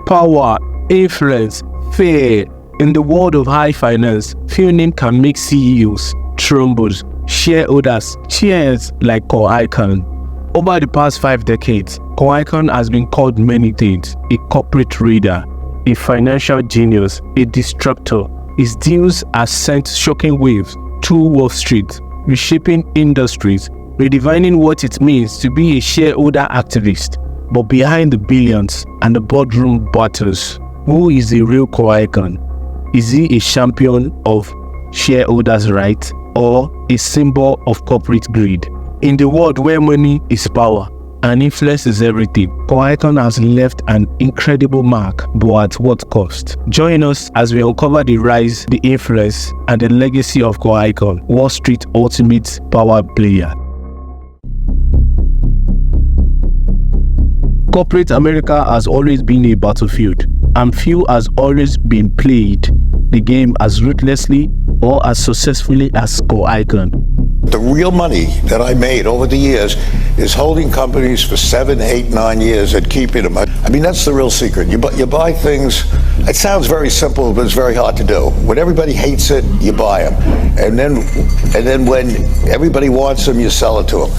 Power, influence, fear. In the world of high finance, few names can make CEOs, trembles, shareholders, cheers like Carl Icahn. Over the past 5 decades, Carl Icahn has been called many things: a corporate reader, a financial genius, a disruptor. His deals have sent shocking waves through Wall Street, reshaping industries, redefining what it means to be a shareholder activist. But behind the billions and the boardroom battles, who is the real Carl Icahn? Is he a champion of shareholders' rights or a symbol of corporate greed? In the world where money is power and influence is everything, Carl Icahn has left an incredible mark, but at what cost? Join us as we uncover the rise, the influence, and the legacy of Carl Icahn, Wall Street ultimate power player. Corporate America has always been a battlefield, and few has always been played the game as ruthlessly or as successfully as Carl Icahn. The real money that I made over the years is holding companies for 7, 8, 9 years and keeping them. I mean, that's the real secret. You buy things. It sounds very simple, but it's very hard to do. When everybody hates it, you buy them, and then when everybody wants them, you sell it to them.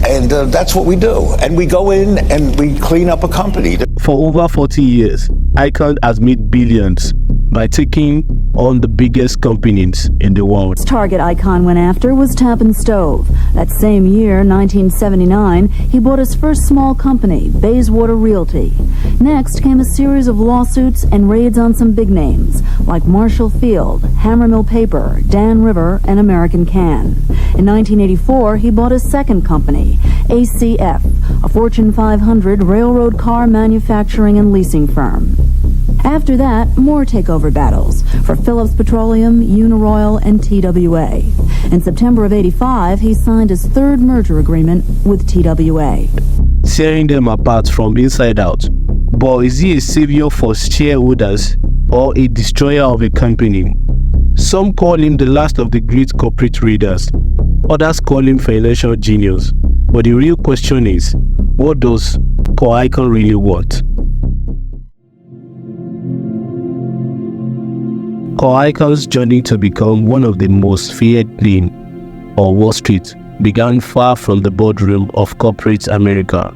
And that's what we do. And we go in and we clean up a company. For over 40 years, Icahn has made billions by taking on the biggest companies in the world. Target Icahn went after was Tappan Stove. That same year, 1979, he bought his first small company, Bayswater Realty. Next came a series of lawsuits and raids on some big names, like Marshall Field, Hammermill Paper, Dan River, and American Can. In 1984, he bought his second company, ACF, a Fortune 500 railroad car manufacturing and leasing firm. After that, more takeover battles for Phillips Petroleum, Uniroyal, and TWA. In September of '85, he signed his third merger agreement with TWA. Tearing them apart from inside out. But is he a savior for shareholders or a destroyer of a company? Some call him the last of the great corporate readers. Others call him financial genius. But the real question is, what does Carl Icahn really want? Carl Icahn's journey to become one of the most feared names on Wall Street began far from the boardroom of corporate America.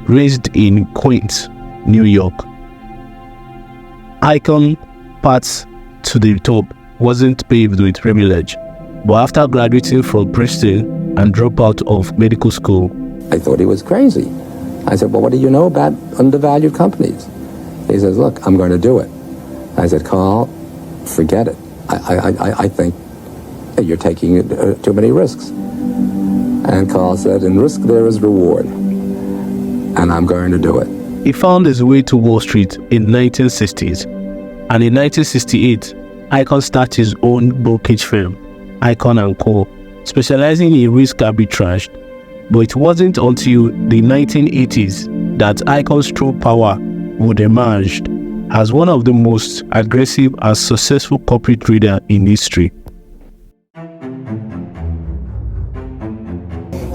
Raised in Queens, New York, Icahn's path to the top wasn't paved with privilege, but after graduating from Princeton and dropped out of medical school, I thought he was crazy. I said, well, what do you know about undervalued companies? He says, look, I'm going to do it. I said, Carl, forget it. I think you're taking too many risks. And Carl said, in risk there is reward, and I'm going to do it. He found his way to Wall Street in the 1960s, and in 1968, Icahn started his own brokerage firm, Icahn & Co., specializing in risk arbitrage. But it wasn't until the 1980s that Icahn's true power would emerge as one of the most aggressive and successful corporate readers in history.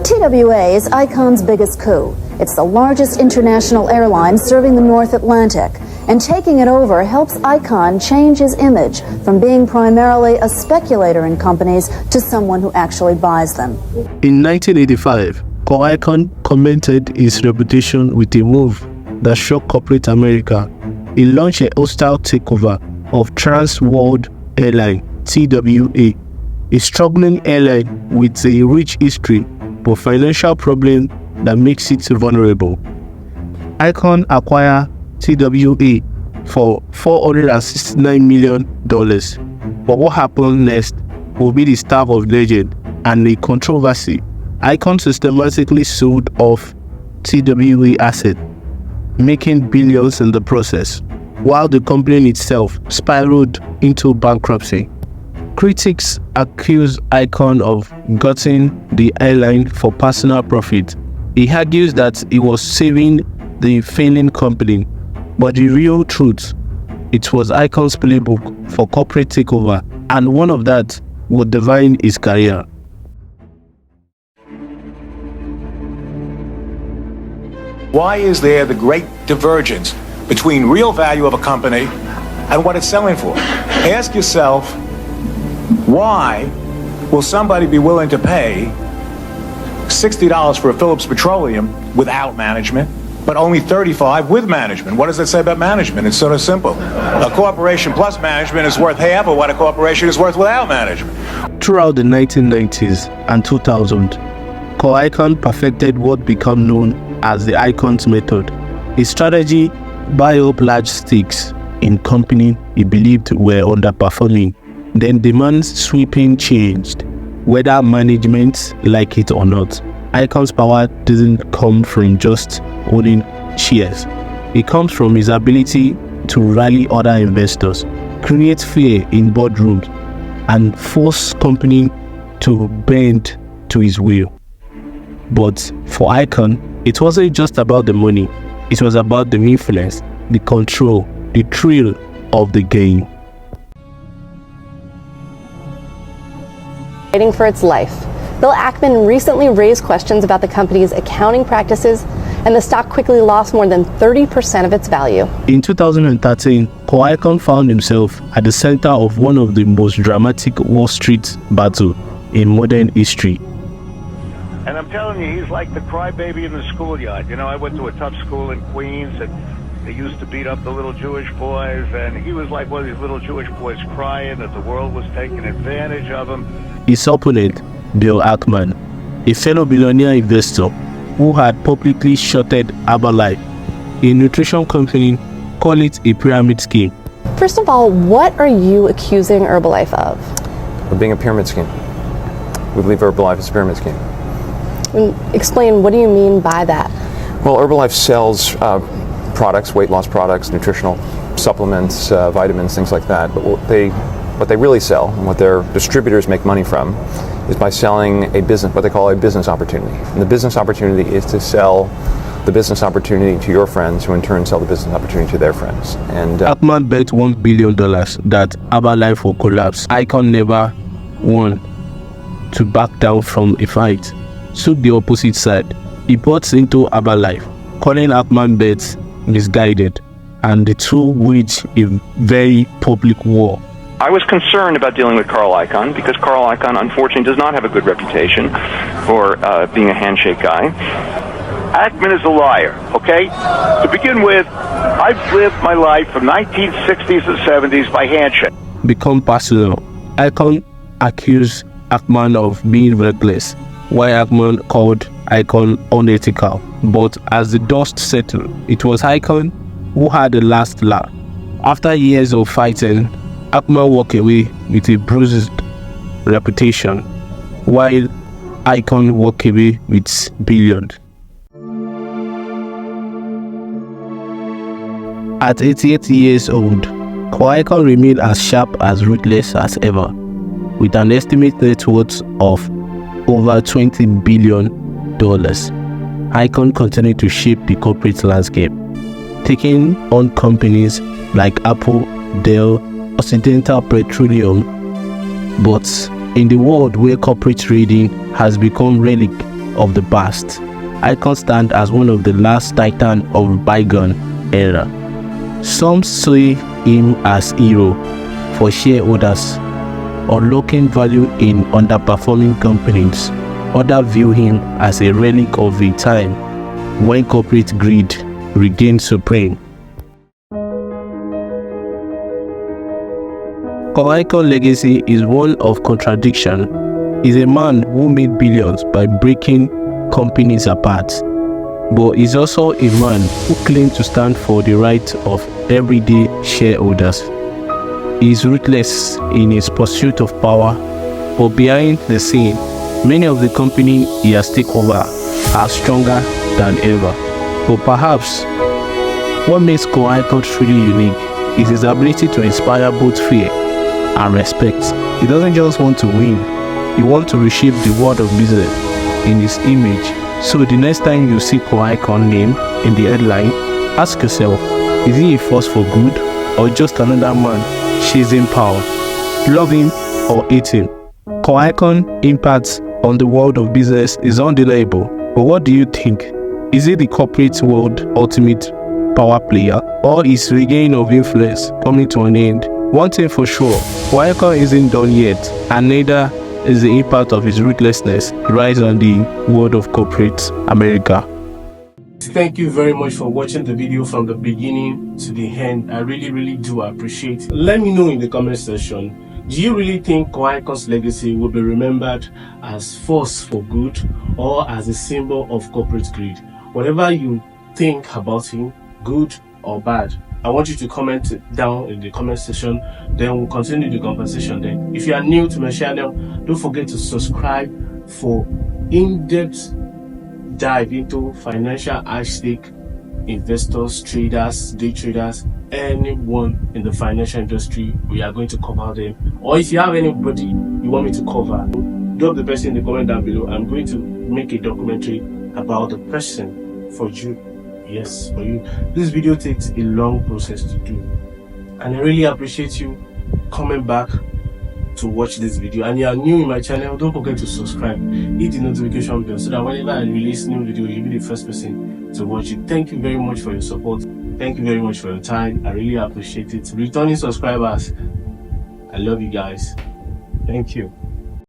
TWA is Icahn's biggest coup. It's the largest international airline serving the North Atlantic, and taking it over helps Icahn change his image from being primarily a speculator in companies to someone who actually buys them. In 1985, Carl Icahn cemented his reputation with a move that shocked corporate America. He launched a hostile takeover of Trans World Airline, TWA, a struggling airline with a rich history but financial problem that makes it vulnerable. Icahn acquired TWA for $469 million. But what happened next will be the stuff of legend and a controversy. Icahn systematically sold off TWA assets, making billions in the process, while the company itself spiraled into bankruptcy. Critics accuse Icahn of gutting the airline for personal profit. He argues that he was saving the failing company, but the real truth, it was Icahn's playbook for corporate takeover, and one of that would define his career. Why is there the great divergence between real value of a company and what it's selling for. Ask yourself, why will somebody be willing to pay $60 for a Phillips Petroleum without management, but only $35 with management? What does that say about management? It's sort of simple. A corporation plus management is worth half of what a corporation is worth without management. Throughout the 1990s and 2000, Carl Icahn perfected what became known as the Icahn Method, a strategy buy up large stakes in companies he believed were underperforming. Then demand sweeping changed, whether management like it or not. Icahn's power didn't come from just owning shares. It comes from his ability to rally other investors, create fear in boardrooms, and force companies to bend to his will. But for Icahn, it wasn't just about the money. It was about the influence, the control, the thrill of the game. Fighting for its life. Bill Ackman recently raised questions about the company's accounting practices, and the stock quickly lost more than 30% of its value. In 2013, Carl Icahn found himself at the center of one of the most dramatic Wall Street battles in modern history. And I'm telling you, he's like the crybaby in the schoolyard. You know, I went to a tough school in Queens, and they used to beat up the little Jewish boys, and he was like one of these little Jewish boys crying that the world was taking advantage of him. His opponent, Bill Ackman, a fellow billionaire investor who had publicly shorted Herbalife, a nutrition company, called it a pyramid scheme. First of all, what are you accusing Herbalife of? Of being a pyramid scheme. We believe Herbalife is a pyramid scheme. Explain, what do you mean by that? Well, Herbalife sells products, weight loss products, nutritional supplements, vitamins, things like that. But what they really sell, and what their distributors make money from, is by selling a business, what they call a business opportunity. And the business opportunity is to sell the business opportunity to your friends, who in turn sell the business opportunity to their friends. And Ackman bet $1 billion that Herbalife will collapse. Icahn never won to back down from a fight. Took the opposite side. He bought into Herbalife, calling Ackman bets misguided, and the two waged a very public war. I was concerned about dealing with Carl Icahn because Carl Icahn, unfortunately, does not have a good reputation for being a handshake guy. Ackman is a liar, okay? To begin with, I've lived my life from 1960s to 70s by handshake. Become personal. Icahn accused Ackman of being reckless, while Ackman called Icahn unethical. But as the dust settled, it was Icahn who had the last laugh. After years of fighting, Ackman walked away with a bruised reputation, while Icahn walked away with billions. At 88 years old, Carl Icahn remained as sharp as ruthless as ever, with an estimated net worth of over $20 billion. Icahn continued to shape the corporate landscape, taking on companies like Apple, Dell, Occidental Petroleum. But in the world where corporate trading has become relic of the past, Icahn stands as one of the last titans of bygone era. Some see him as hero for shareholders, unlocking value in underperforming companies. Others view him as a relic of a time when corporate greed regained supreme. Carl Icahn's legacy is one of contradiction. He's a man who made billions by breaking companies apart, but he's also a man who claims to stand for the rights of everyday shareholders. He's ruthless in his pursuit of power, but behind the scene, many of the companies he has taken over are stronger than ever. But perhaps what makes Carl Icahn truly unique is his ability to inspire both fear and respect. He doesn't just want to win, he wants to reshape the world of business in his image. So the next time you see Carl Icahn's name in the headline, ask yourself, is he a force for good or just another man chasing power? Love him or hate him, Carl Icahn's impact on the world of business is undeniable. But what do you think? Is it the corporate world ultimate power player, or is regain of influence coming to an end? One thing for sure, Icahn isn't done yet, and neither is the impact of his ruthlessness rise on the world of corporate America. Thank you very much for watching the video from the beginning to the end. I really do appreciate it. Let me know in the comment section, do you really think Icahn's legacy will be remembered as force for good or as a symbol of corporate greed? Whatever you think about him, good or bad, I want you to comment it down in the comment section. Then we'll continue the conversation. Then if you are new to my channel, don't forget to subscribe for in-depth dive into financial high-stake investors, traders, day traders, anyone in the financial industry. We are going to cover them. Or if you have anybody you want me to cover, drop the person in the comment down below. I'm going to make a documentary about the person for you. Yes, for you. This video takes a long process to do, and I really appreciate you coming back to watch this video. And you are new in my channel, don't forget to subscribe, hit the notification bell so that whenever I release new video, you'll be the first person to watch it. Thank you very much for your support. Thank you very much for your time. I really appreciate it. Returning subscribers, I love you guys. Thank you.